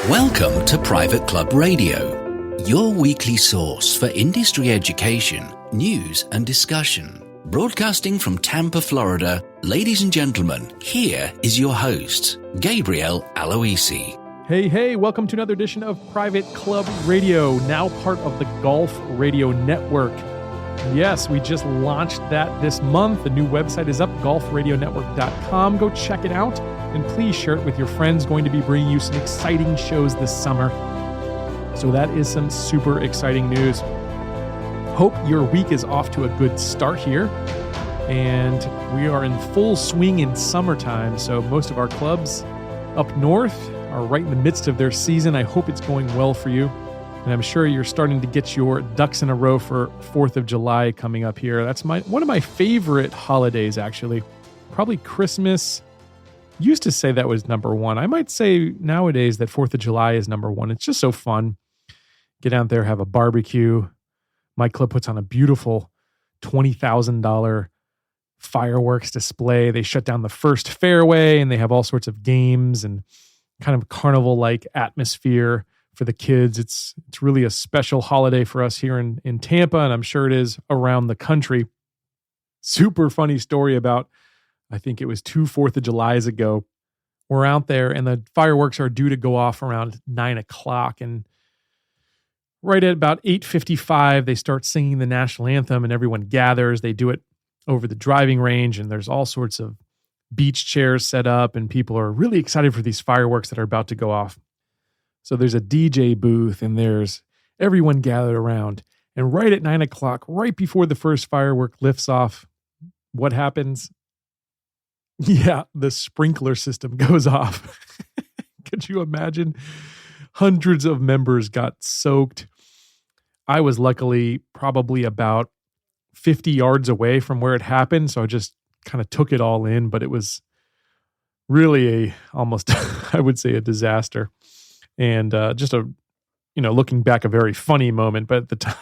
Welcome to Private Club Radio, your weekly source for industry education, news and discussion. Broadcasting from Tampa, Florida, ladies and gentlemen, here is your host, Gabriel Aloisi. Hey, welcome to another edition of Private Club Radio, now part of the Golf Radio Network. Yes, we just launched that this month. The new website is up, golfradionetwork.com. Go check it out, and please share it with your friends. Going to be bringing you some exciting shows this summer. So that is some super exciting news. Hope your week is off to a good start here. And we are in full swing in summertime, so most of our clubs up north are right in the midst of their season. I hope it's going well for you. And I'm sure you're starting to get your ducks in a row for 4th of July coming up here. That's one of my favorite holidays, actually. Probably Christmas. Used to say that was number one. I might say nowadays that 4th of July is number one. It's just so fun. Get out there, have a barbecue. My club puts on a beautiful $20,000 fireworks display. They shut down the first fairway, and they have all sorts of games and kind of carnival-like atmosphere for the kids. It's really a special holiday for us here in Tampa, and I'm sure it is around the country. Super funny story about, I think it was 2 4th of Julys ago. We're out there, and the fireworks are due to go off around 9 o'clock, and right at about 8:55, they start singing the national anthem, and everyone gathers. They do it over the driving range, and there's all sorts of beach chairs set up, and people are really excited for these fireworks that are about to go off. So there's a DJ booth, and there's everyone gathered around. And right at 9 o'clock, right before the first firework lifts off, what happens? Yeah, the sprinkler system goes off. Could you imagine? Hundreds of members got soaked. I was luckily probably about 50 yards away from where it happened, so I just kind of took it all in, but it was really almost, I would say, a disaster. And just looking back, a very funny moment, but at the time,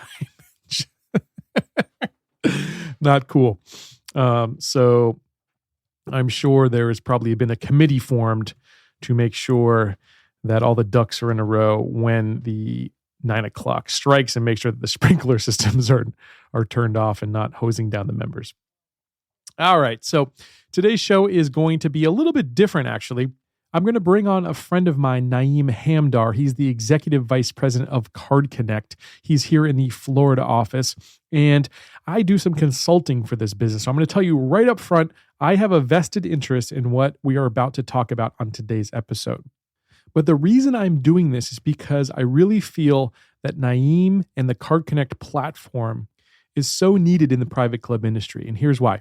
not cool. So I'm sure there has probably been a committee formed to make sure that all the ducks are in a row when the 9 o'clock strikes, and make sure that the sprinkler systems are turned off and not hosing down the members. All right, so today's show is going to be a little bit different, actually. I'm going to bring on a friend of mine, Naim Hamdar. He's the Executive Vice President of CardConnect. He's here in the Florida office, and I do some consulting for this business. So I'm going to tell you right up front, I have a vested interest in what we are about to talk about on today's episode. But the reason I'm doing this is because I really feel that Naim and the CardConnect platform is so needed in the private club industry. And here's why.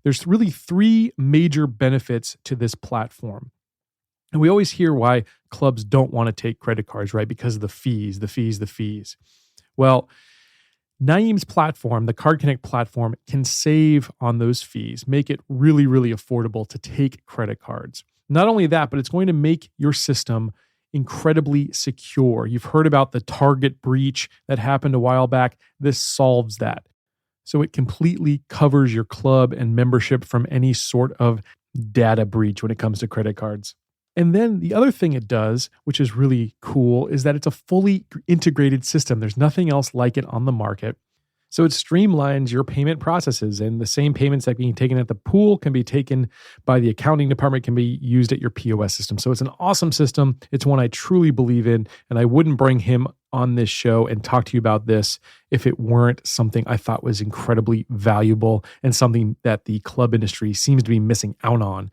There's really 3 major benefits to this platform. And we always hear why clubs don't want to take credit cards, right? Because of the fees. Well, Naim's platform, the CardConnect platform, can save on those fees, make it really, really affordable to take credit cards. Not only that, but it's going to make your system incredibly secure. You've heard about the Target breach that happened a while back. This solves that. So it completely covers your club and membership from any sort of data breach when it comes to credit cards. And then the other thing it does, which is really cool, is that it's a fully integrated system. There's nothing else like it on the market. So it streamlines your payment processes, and the same payments that are being taken at the pool can be taken by the accounting department, can be used at your POS system. So it's an awesome system. It's one I truly believe in, and I wouldn't bring him on this show and talk to you about this if it weren't something I thought was incredibly valuable and something that the club industry seems to be missing out on.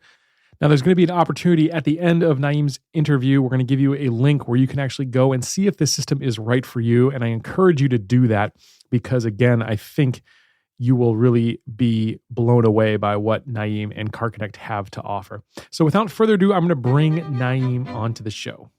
Now, there's going to be an opportunity at the end of Naim's interview. We're going to give you a link where you can actually go and see if this system is right for you. And I encourage you to do that because, again, I think you will really be blown away by what Naim and CardConnect have to offer. So without further ado, I'm going to bring Naim onto the show.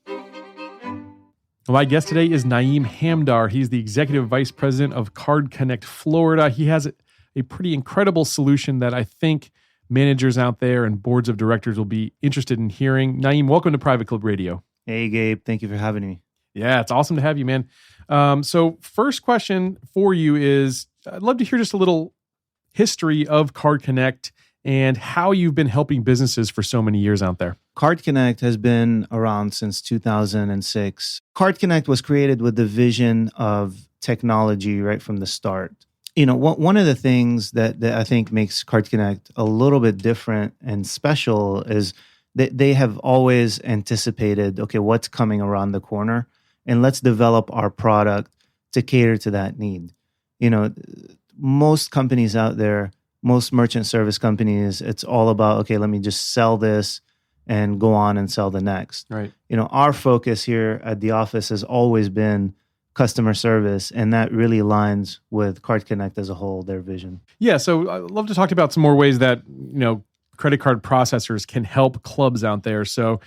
My guest today is Naim Hamdar. He's the Executive Vice President of CardConnect Florida. He has a pretty incredible solution that I think managers out there and boards of directors will be interested in hearing. Naim, welcome to Private Club Radio. Hey, Gabe. Thank you for having me. Yeah, it's awesome to have you, man. So first question for you is, I'd love to hear just a little history of CardConnect and how you've been helping businesses for so many years out there. CardConnect has been around since 2006. CardConnect was created with the vision of technology right from the start. One of the things that I think makes CardConnect a little bit different and special is that they have always anticipated, okay, what's coming around the corner, and let's develop our product to cater to that need. Most companies out there, most merchant service companies, it's all about, okay, let me just sell this and go on and sell the next. Right. Our focus here at the office has always been customer service, and that really aligns with CardConnect as a whole, their vision. Yeah, so I'd love to talk about some more ways that, credit card processors can help clubs out there. So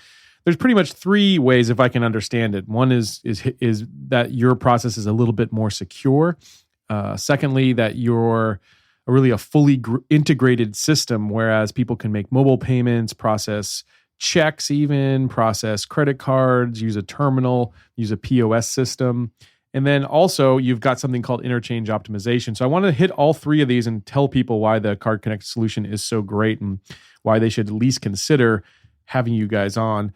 there's pretty much three ways, if I can understand it. One is that your process is a little bit more secure. Secondly, that you're really a fully integrated system, whereas people can make mobile payments, process checks even, process credit cards, use a terminal, use a POS system. And then also you've got something called interchange optimization. So I want to hit all three of these and tell people why the CardConnect solution is so great and why they should at least consider having you guys on.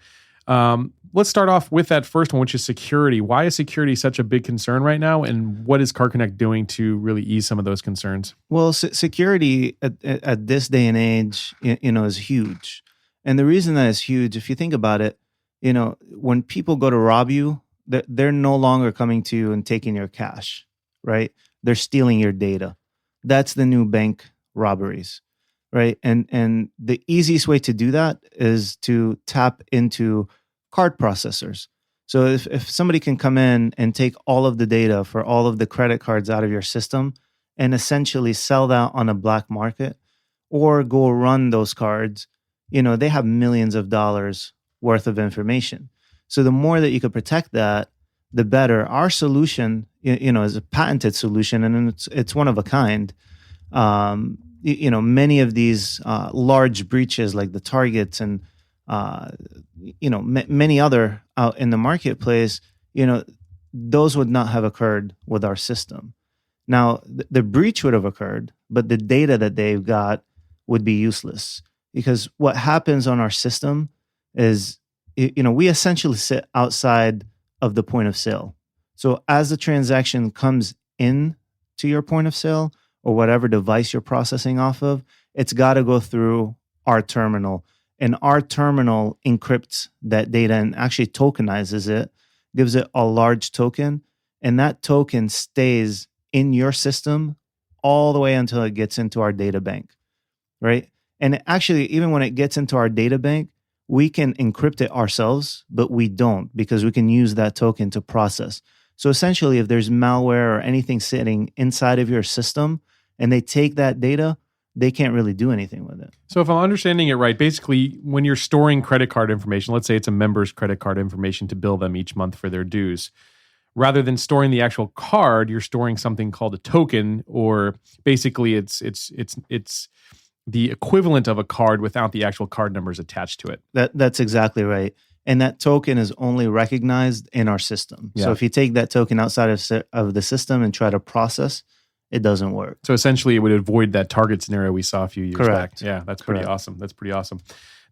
Let's start off with that first one, which is security. Why is security such a big concern right now? And what is CardConnect doing to really ease some of those concerns? Well, security at this day and age, is huge. And the reason that is huge, if you think about it, when people go to rob you, they're no longer coming to you and taking your cash, right? They're stealing your data. That's the new bank robberies, right? And the easiest way to do that is to tap into card processors. So if somebody can come in and take all of the data for all of the credit cards out of your system and essentially sell that on a black market or go run those cards, they have millions of dollars worth of information. So the more that you could protect that, the better. Our solution, is a patented solution, and it's one of a kind. Many of these large breaches, like the Targets and many other out in the marketplace, those would not have occurred with our system. Now, the breach would have occurred, but the data that they've got would be useless, because what happens on our system is, we essentially sit outside of the point of sale. So as the transaction comes in to your point of sale or whatever device you're processing off of, it's got to go through our terminal. And our terminal encrypts that data and actually tokenizes it, gives it a large token, and that token stays in your system all the way until it gets into our data bank, right? And actually, even when it gets into our data bank, we can encrypt it ourselves, but we don't, because we can use that token to process. So essentially, if there's malware or anything sitting inside of your system and they take that data, they can't really do anything with it. So if I'm understanding it right, basically when you're storing credit card information, let's say it's a member's credit card information to bill them each month for their dues, rather than storing the actual card, you're storing something called a token, or basically it's the equivalent of a card without the actual card numbers attached to it. That's exactly right. And that token is only recognized in our system. Yeah. So if you take that token outside of the system and try to process, it doesn't work. So essentially it would avoid that Target scenario we saw a few years Correct. back. Yeah, that's pretty awesome. That's pretty awesome.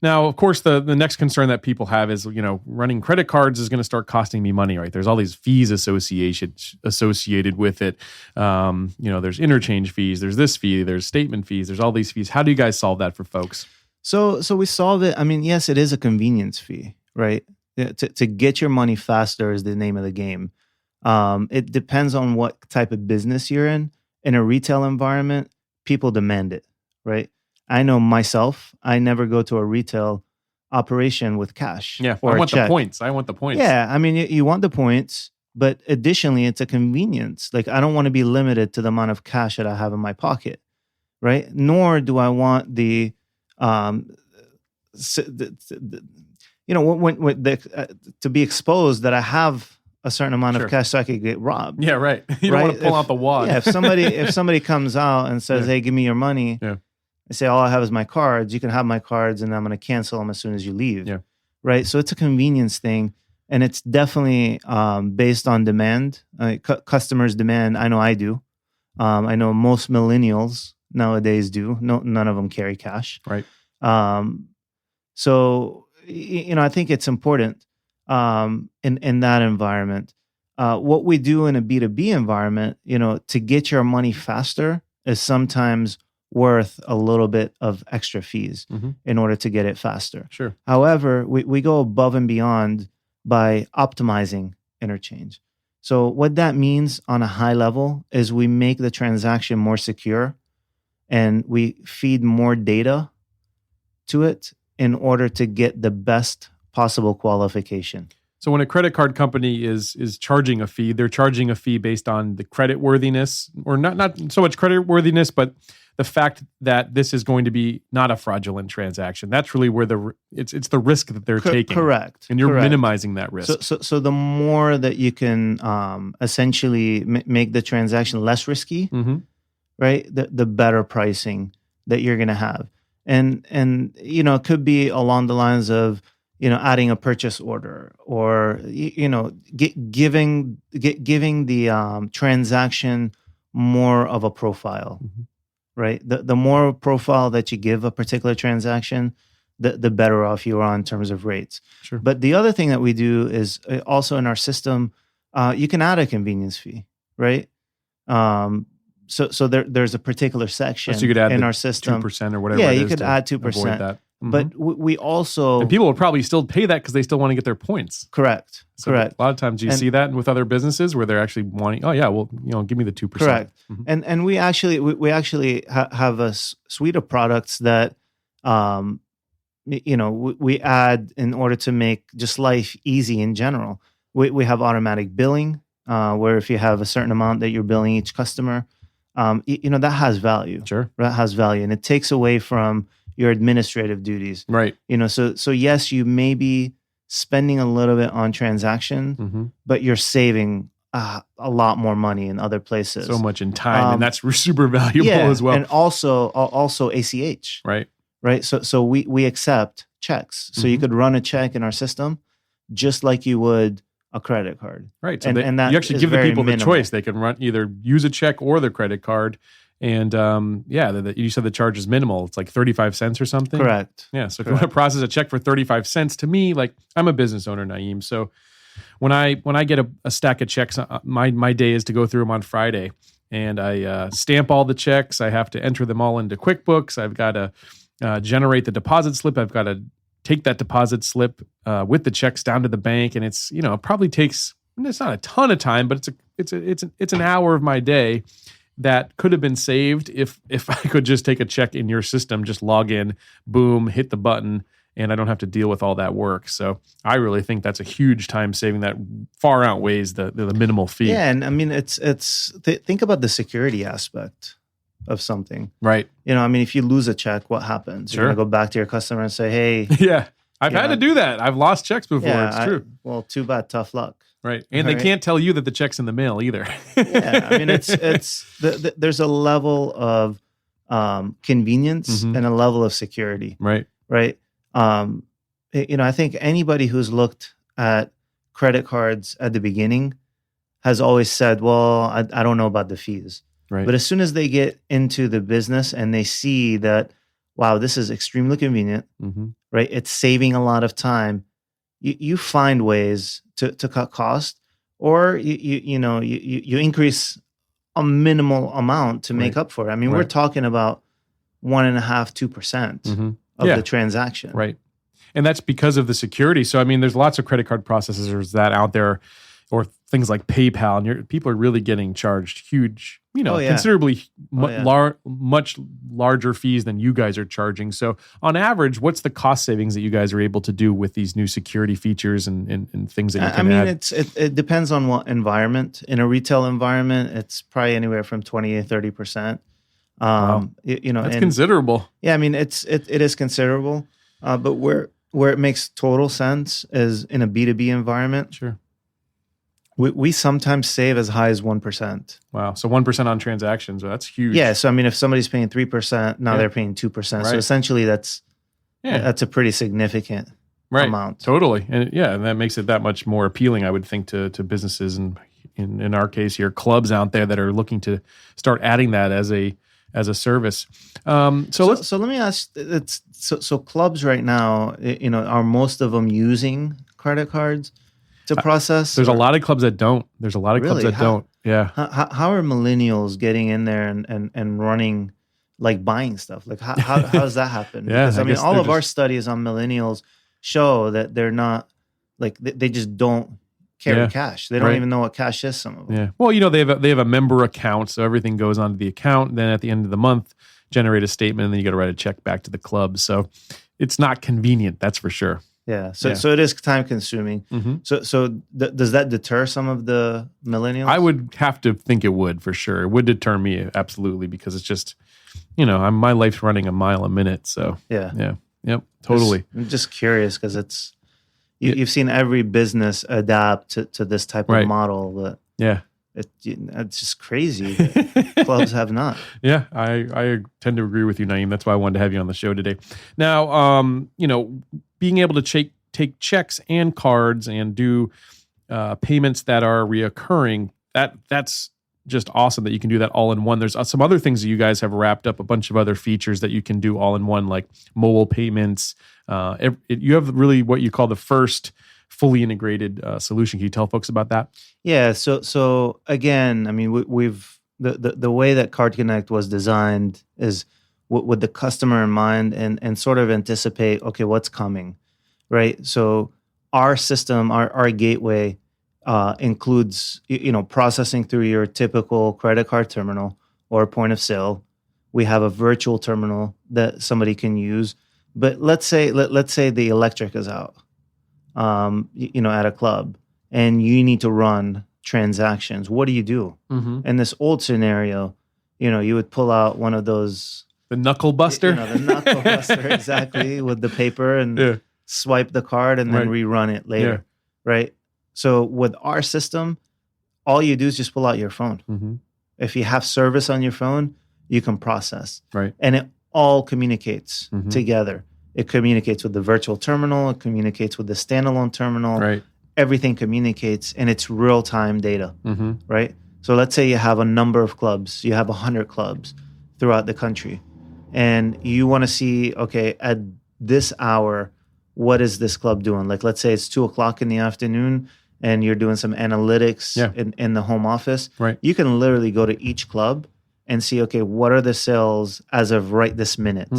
Now, of course, the next concern that people have is, running credit cards is going to start costing me money, right? There's all these fees associated with it. There's interchange fees, there's this fee, there's statement fees, there's all these fees. How do you guys solve that for folks? So we solve it. I mean, yes, it is a convenience fee, right? To get your money faster is the name of the game. It depends on what type of business you're in. In a retail environment, people demand it, right? I know myself, I never go to a retail operation with cash. Yeah, or I want a check. the points. Yeah, I mean, you want the points, but additionally, it's a convenience. Like, I don't want to be limited to the amount of cash that I have in my pocket, right? Nor do I want to be exposed that I have a certain amount of cash so I could get robbed. Yeah, right. You don't want to pull out the wad. Yeah, if somebody comes out and says, "Hey, give me your money," I say, "All I have is my cards. You can have my cards, and I'm going to cancel them as soon as you leave." Yeah. Right. So it's a convenience thing, and it's definitely based on demand. Customers demand. I know I do. I know most millennials nowadays do. None of them carry cash. Right. So I think it's important in that environment. What we do in a B2B environment, to get your money faster is sometimes worth a little bit of extra fees in order to get it faster. Sure. However, we go above and beyond by optimizing interchange. So what that means on a high level is we make the transaction more secure and we feed more data to it in order to get the best possible qualification. So when a credit card company is charging a fee, they're charging a fee based on the credit worthiness, or not so much credit worthiness, but the fact that this is going to be not a fraudulent transaction. That's really where it's the risk that they're taking. Correct. And you're minimizing that risk. So the more that you can essentially make the transaction less risky, right? The better pricing that you're going to have. And it could be along the lines of, adding a purchase order, or giving the transaction more of a profile, right? The more profile that you give a particular transaction, the better off you are in terms of rates. Sure. But the other thing that we do is also in our system, you can add a convenience fee, right? So there's a particular section so you could add in our system 2% or whatever. Yeah, it you is could to add 2%. avoid that. But we also... And people will probably still pay that because they still want to get their points. Correct. So a lot of times you see that with other businesses where they're actually wanting, oh yeah, well, give me the 2%. Correct. And we actually have a suite of products that, we add in order to make just life easy in general. We have automatic billing, where if you have a certain amount that you're billing each customer, that has value. Sure. That has value. And it takes away from your administrative duties. Right. So yes, you may be spending a little bit on transaction, but you're saving a lot more money in other places. So much in time, and that's super valuable as well. And also ACH. Right. Right. So we accept checks. So you could run a check in our system just like you would a credit card. Right. So and that you actually give the people the choice. They can either use a check or their credit card. And you said the charge is minimal. It's like 35 cents or something. Correct. Yeah. So if you want to process a check for 35 cents, to me, like, I'm a business owner, Naim. So when I get a stack of checks, my day is to go through them on Friday, and I stamp all the checks. I have to enter them all into QuickBooks. I've got to generate the deposit slip. I've got to take that deposit slip with the checks down to the bank, and it's it probably takes, it's not a ton of time, but it's an hour of my day that could have been saved if I could just take a check in your system, just log in, boom, hit the button, and I don't have to deal with all that work. So I really think that's a huge time saving that far outweighs the minimal fee. Yeah, and I mean, think about the security aspect of something. Right. If you lose a check, what happens? Sure. You're going to go back to your customer and say, hey. Yeah, I've had to do that. I've lost checks before. Yeah, it's true. Well, too bad, tough luck. Right. And they can't tell you that the check's in the mail either. Yeah. I mean, there's a level of convenience and a level of security. Right. Right. I think anybody who's looked at credit cards at the beginning has always said, well, I don't know about the fees. Right. But as soon as they get into the business and they see that, wow, this is extremely convenient, right? It's saving a lot of time. You find ways to cut cost, or you increase a minimal amount to make up for it. I mean, we're talking about 1.5-2% of the transaction. Right. And that's because of the security. So, I mean, there's lots of credit card processors that out there, or things like PayPal, and people are really getting charged huge, considerably much larger fees than you guys are charging. So on average, what's the cost savings that you guys are able to do with these new security features and things that you can add? It depends on what environment. In a retail environment, it's probably anywhere from 20 to 30%. Wow. That's considerable. Yeah, I mean, it is considerable. But where it makes total sense is in a B2B environment. Sure. We sometimes save as high as 1%. Wow. So 1% on transactions. Well, that's huge. Yeah. So, I mean, if somebody's paying 3%, now they're paying 2%. Right. So essentially that's a pretty significant amount. Totally. And and that makes it that much more appealing, I would think, to businesses, and in our case here, clubs out there that are looking to start adding that as a as a service. So let me ask. So clubs right now, are most of them using credit cards to process? There's a lot of clubs that don't. There's a lot of clubs that don't. Yeah. How are millennials getting in there and running, like buying stuff? Like how does that happen? Yeah, Because I mean, all of our studies on millennials show that they're not, like, they just don't carry cash. They don't even know what cash is, some of them. Yeah. Well, they have a member account, so everything goes onto the account. Then at the end of the month, generate a statement, and then you got to write a check back to the club. So it's not convenient, that's for sure. Yeah. So it is time consuming. Mm-hmm. So does that deter some of the millennials? I would have to think it would, for sure. It would deter me, absolutely, because it's just, my life's running a mile a minute. So yeah. Yep. Totally. I'm just curious because it's, you've seen every business adapt to this type of model, but it's just crazy. Clubs have not. Yeah, I tend to agree with you, Naim. That's why I wanted to have you on the show today. Now, being able to take checks and cards and do payments that are reoccurring, that's just awesome that you can do that all in one. There's some other things that you guys have wrapped up, a bunch of other features that you can do all in one, like mobile payments. You have really what you call the first fully integrated solution. Can you tell folks about that? Yeah. So again, I mean, we've the way that CardConnect was designed is with the customer in mind and sort of anticipate, okay, what's coming, right? So our system, our gateway includes, processing through your typical credit card terminal or point of sale. We have a virtual terminal that somebody can use. But let's say the electric is out, at a club, and you need to run transactions. What do you do? Mm-hmm. In this old scenario, you would pull out one of those, the knuckle buster, the knuckle buster, exactly, with the paper and swipe the card and then rerun it later, right? So with our system, all you do is just pull out your phone. Mm-hmm. If you have service on your phone, you can process, right? And it all communicates together. It communicates with the virtual terminal. It communicates with the standalone terminal. Right. Everything communicates, and it's real-time data, right? So let's say you have a number of clubs. You have 100 clubs throughout the country, and you want to see, okay, at this hour, what is this club doing? Like, let's say it's 2:00 in the afternoon, and you're doing some analytics in the home office. Right. You can literally go to each club and see, okay, what are the sales as of right this minute?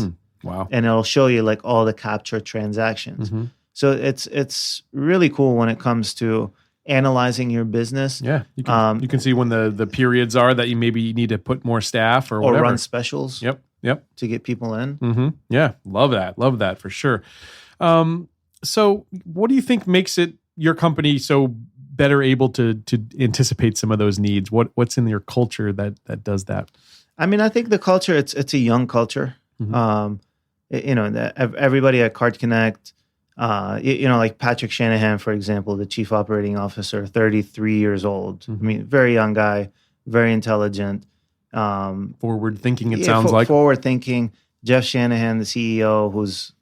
Wow. And it'll show you like all the captured transactions. Mm-hmm. So it's really cool when it comes to analyzing your business. Yeah. You can see when the periods are that you maybe need to put more staff or whatever. Or run specials. Yep. To get people in. Mm-hmm. Yeah. Love that for sure. So what do you think makes your company so better able to anticipate some of those needs? What's in your culture that does that? I mean, I think the culture, it's a young culture. Mm-hmm. Everybody at CardConnect, like Patrick Shanahan, for example, the chief operating officer, 33 years old. Mm-hmm. I mean, very young guy, very intelligent. Forward thinking, it sounds like. Forward thinking. Jeff Shanahan, the CEO, who's,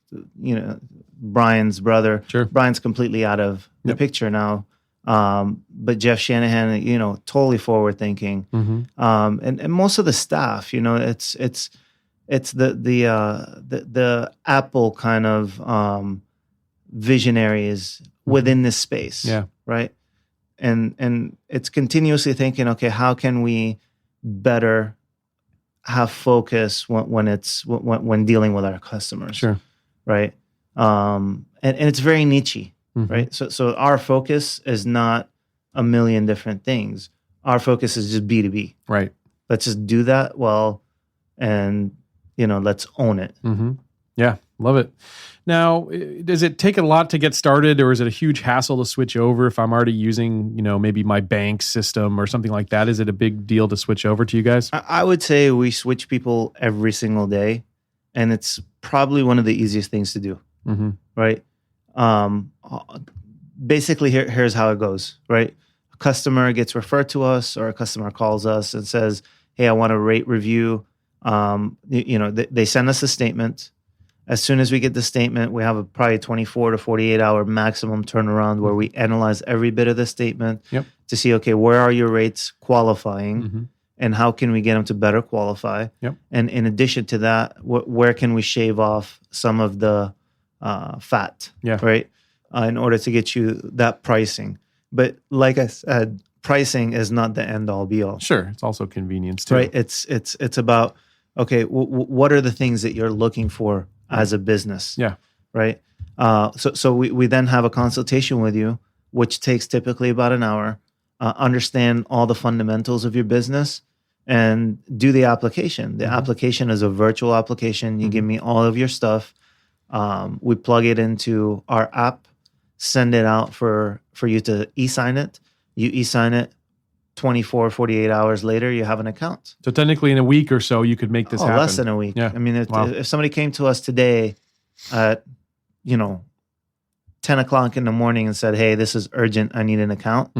Brian's brother. Sure. Brian's completely out of the picture now. But Jeff Shanahan, totally forward thinking. Mm-hmm. And most of the staff, it's the Apple kind of visionaries within this space. Yeah. Right. And it's continuously thinking, okay, how can we better have focus when dealing with our customers? Sure. Right. And it's very niche-y, right? So our focus is not a million different things. Our focus is just B2B. Right. Let's just do that well, and let's own it. Mm-hmm. Yeah, love it. Now, does it take a lot to get started, or is it a huge hassle to switch over if I'm already using, maybe my bank system or something like that? Is it a big deal to switch over to you guys? I would say we switch people every single day, and it's probably one of the easiest things to do. Mm-hmm. Right. Basically, here's how it goes. Right. A customer gets referred to us, or a customer calls us and says, "Hey, I want a rate review." They send us a statement. As soon as we get the statement, we have a probably 24 to 48 hour maximum turnaround where we analyze every bit of the statement to see, okay, where are your rates qualifying? Mm-hmm. and how can we get them to better qualify? Yep. And in addition to that, where can we shave off some of the fat? Yeah. Right. In order to get you that pricing. But like I said, pricing is not the end all be all. Sure. It's also convenience too. Right. It's about, okay, what are the things that you're looking for as a business? Yeah. Right. So we then have a consultation with you, which takes typically about an hour. Understand all the fundamentals of your business and do the application. The application is a virtual application. You give me all of your stuff. We plug it into our app, send it out for you to e-sign it. You e-sign it, 24, 48 hours later, you have an account. So technically in a week or so, you could make this happen. Less than a week. Yeah. I mean, if somebody came to us today at, 10 o'clock in the morning and said, hey, this is urgent, I need an account,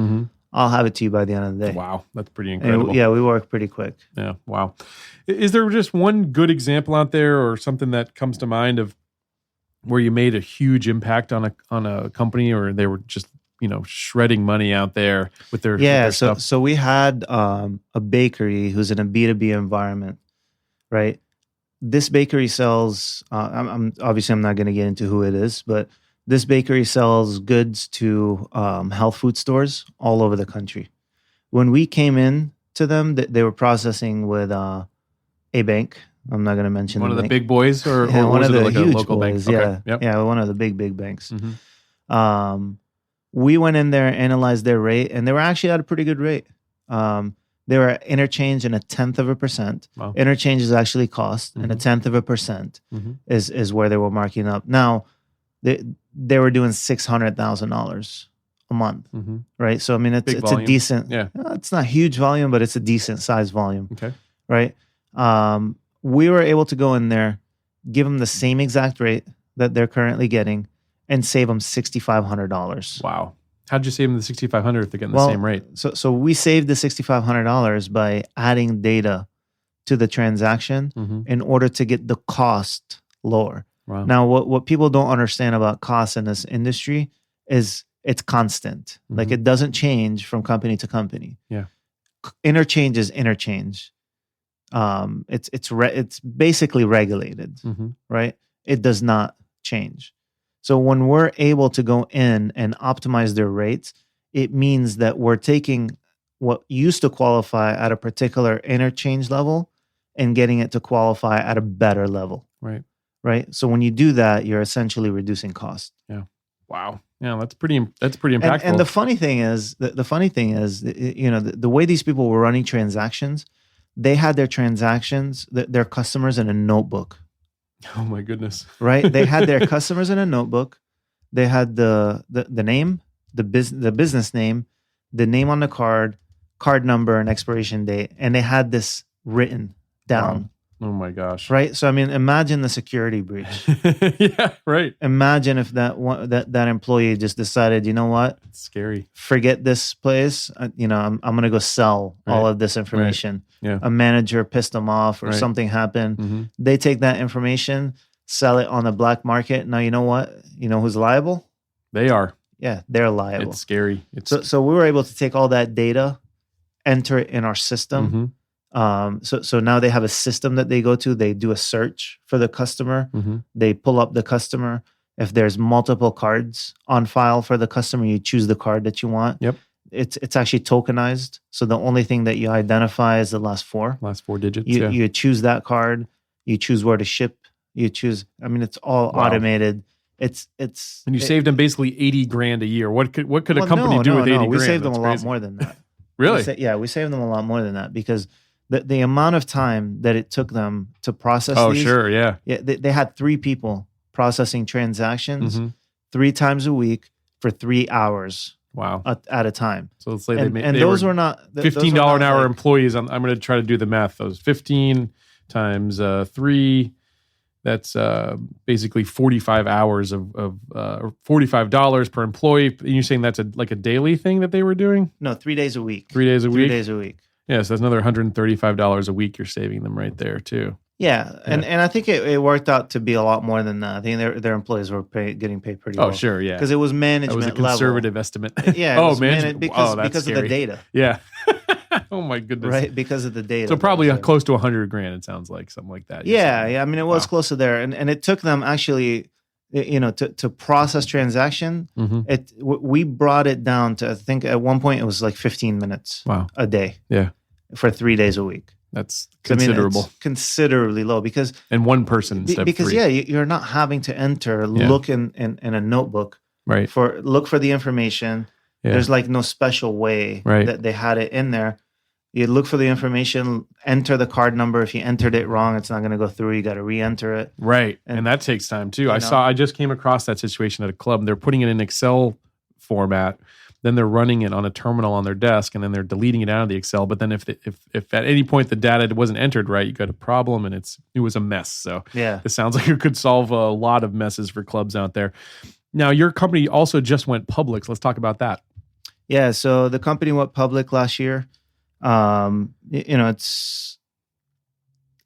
I'll have it to you by the end of the day. Wow. That's pretty incredible. And we work pretty quick. Yeah. Wow. Is there just one good example out there or something that comes to mind of where you made a huge impact on a company, or they were just, shredding money out there with their stuff? So we had a bakery who's in a B2B environment, right? This bakery sells, I'm not going to get into who it is, but this bakery sells goods to health food stores all over the country. When we came in to them, they were processing with a bank. I'm not going to mention one of the bank. big boys, or one was of it the like huge a local boys. bank? Yeah, Okay. Yep. yeah, one of the big banks. We went in there, analyzed their rate, and they were actually at a pretty good rate. They were interchange in 0.1%. Wow. Interchange is actually cost, and 0.1% is where they were marking up. Now, they were doing $600,000 a month, right? So I mean, it's a decent. Yeah, it's not huge volume, but it's a decent size volume. Okay, right? We were able to go in there, give them the same exact rate that they're currently getting, and save them $6,500. Wow. How'd you save them the $6,500 if they're getting the same rate? So we saved the $6,500 by adding data to the transaction in order to get the cost lower. Wow. Now, what people don't understand about costs in this industry is it's constant. Like it doesn't change from company to company. Yeah. Interchange is interchange. It's basically regulated, right? It does not change. So when we're able to go in and optimize their rates, it means that we're taking what used to qualify at a particular interchange level and getting it to qualify at a better level. Right. Right. So when you do that, you're essentially reducing cost. Yeah. Wow. Yeah, that's pretty impactful. And the funny thing is, the way these people were running transactions, they had their transactions, their customers in a notebook. Oh my goodness. Right? They had their customers in a notebook. They had the name, the business name, the name on the card number, and expiration date, and they had this written down. Wow. Oh my gosh. Right? So I mean, imagine the security breach. Yeah, right. Imagine if that employee just decided, you know what? It's scary. Forget this place. I'm going to go sell all of this information. Right. Yeah. A manager pissed them off or something happened. They take that information, sell it on the black market. Now, you know what? You know who's liable? They are. Yeah, they're liable. It's scary. So we were able to take all that data, enter it in our system. So now they have a system that they go to. They do a search for the customer. They pull up the customer. If there's multiple cards on file for the customer, you choose the card that you want. Yep. It's actually tokenized. So the only thing that you identify is the last four. Last four digits. You choose that card. You choose where to ship. You choose. I mean, it's all automated. It's. And you saved them basically $80,000 a year. What could a company do with $80,000? We saved them a lot more than that. Really? We saved them a lot more than that because the amount of time that it took them to process. Oh, these, sure, yeah. Yeah, they had 3 people processing transactions 3 times a week for 3 hours. Wow. At a time. So let's say those were not $15 an hour employees. I'm going to try to do the math. Those 15 times 3. That's basically 45 hours of $45 per employee. And you're saying that's like a daily thing that they were doing? No, 3 days a week. 3 days a week? 3 days a week. Yeah, so that's another $135 a week you're saving them right there too. Yeah, and I think it worked out to be a lot more than that. I think their employees were getting paid pretty well. Oh, sure, yeah. Because it was management level. That was a conservative estimate. Yeah. Because of the data. Yeah. Oh my goodness. right? Because of the data. So probably close to $100,000. It sounds like something like that. Yeah. I mean, it was close to there, and it took them actually, to process transaction. We brought it down to, I think at one point it was like 15 minutes a day. Yeah. For 3 days a week. That's considerable. It's considerably low because and one person instead of three. You're not having to enter, look in a notebook, right? Look for the information. Yeah. There's like no special way that they had it in there. You look for the information, enter the card number. If you entered it wrong, it's not going to go through. You got to re-enter it. Right. And that takes time too. I just came across that situation at a club. They're putting it in Excel format. Then they're running it on a terminal on their desk, and then they're deleting it out of the Excel. But then if at any point the data wasn't entered right, you got a problem, and it was a mess. So it sounds like it could solve a lot of messes for clubs out there. Now, your company also just went public. So let's talk about that. Yeah. So the company went public last year. It's,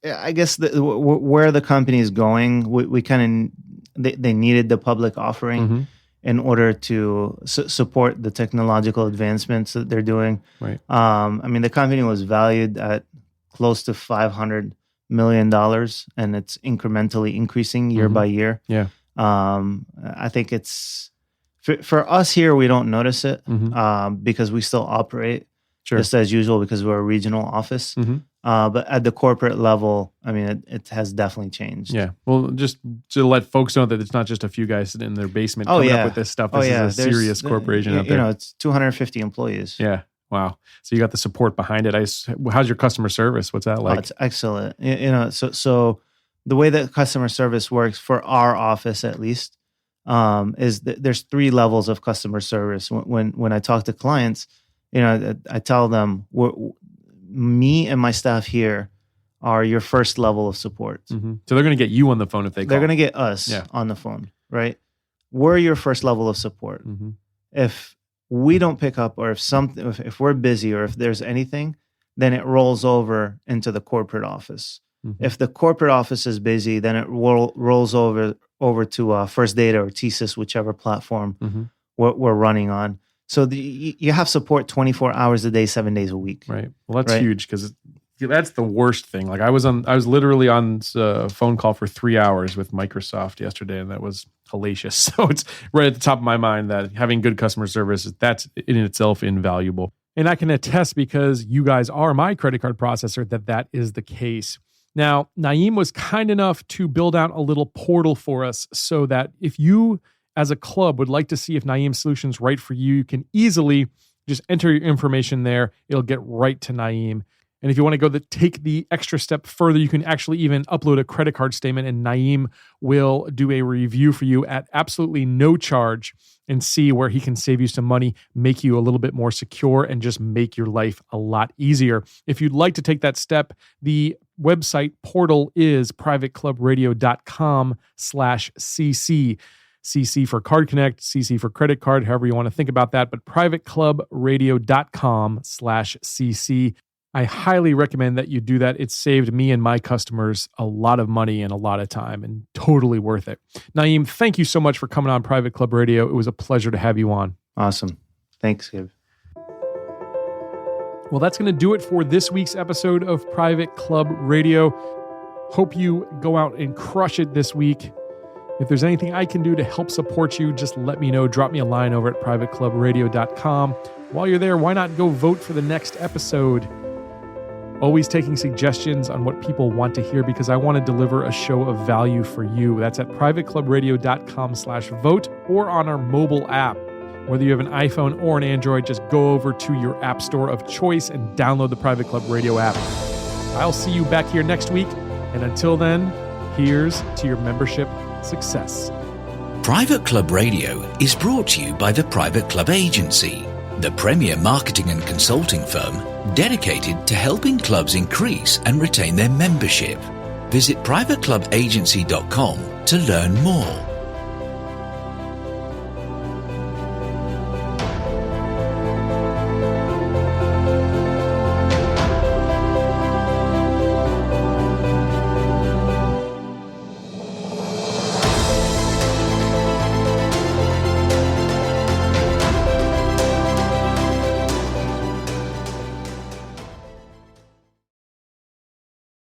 I guess where the company is going, we kind of, they needed the public offering in order to support the technological advancements that they're doing. Right. I mean, the company was valued at close to $500 million, and it's incrementally increasing year by year. Yeah. I think it's, for us here, we don't notice it because we still operate just as usual because we're a regional office. But at the corporate level, I mean, it has definitely changed. Yeah. Well, just to let folks know that it's not just a few guys sitting in their basement coming up with this stuff. This is a serious corporation out there. It's 250 employees. Yeah. Wow. So you got the support behind it. How's your customer service? What's that like? Oh, it's excellent. So the way that customer service works for our office, at least, is that there's 3 levels of customer service. When I talk to clients, I tell them me and my staff here are your first level of support. So they're going to get you on the phone if they call. They're going to get us on the phone, right? We're your first level of support. If we don't pick up, or if we're busy, or if there's anything, then it rolls over into the corporate office. If the corporate office is busy, then it rolls over to First Data or TSYS, whichever platform we're running on. So you have support 24 hours a day, 7 days a week. Right. Well, that's huge because that's the worst thing. Like I was literally on a phone call for 3 hours with Microsoft yesterday, and that was hellacious. So it's right at the top of my mind that having good customer service, that's in itself invaluable. And I can attest, because you guys are my credit card processor, that is the case. Now, Naim was kind enough to build out a little portal for us so that if you as a club would like to see if Naim's solution is right for you, you can easily just enter your information there. It'll get right to Naim. And if you want to take the extra step further, you can actually even upload a credit card statement, and Naim will do a review for you at absolutely no charge and see where he can save you some money, make you a little bit more secure, and just make your life a lot easier. If you'd like to take that step, the website portal is privateclubradio.com/cc. CC for CardConnect, CC for credit card, however you want to think about that, but privateclubradio.com/cc. I highly recommend that you do that. It's saved me and my customers a lot of money and a lot of time, and totally worth it. Naim, thank you so much for coming on Private Club Radio. It was a pleasure to have you on. Awesome. Thanks, Gabe. Well, that's going to do it for this week's episode of Private Club Radio. Hope you go out and crush it this week. If there's anything I can do to help support you, just let me know. Drop me a line over at privateclubradio.com. While you're there, why not go vote for the next episode? Always taking suggestions on what people want to hear, because I want to deliver a show of value for you. That's at privateclubradio.com/vote or on our mobile app. Whether you have an iPhone or an Android, just go over to your app store of choice and download the Private Club Radio app. I'll see you back here next week. And until then, here's to your membership success. Private Club Radio is brought to you by the Private Club Agency, the premier marketing and consulting firm dedicated to helping clubs increase and retain their membership. Visit privateclubagency.com to learn more.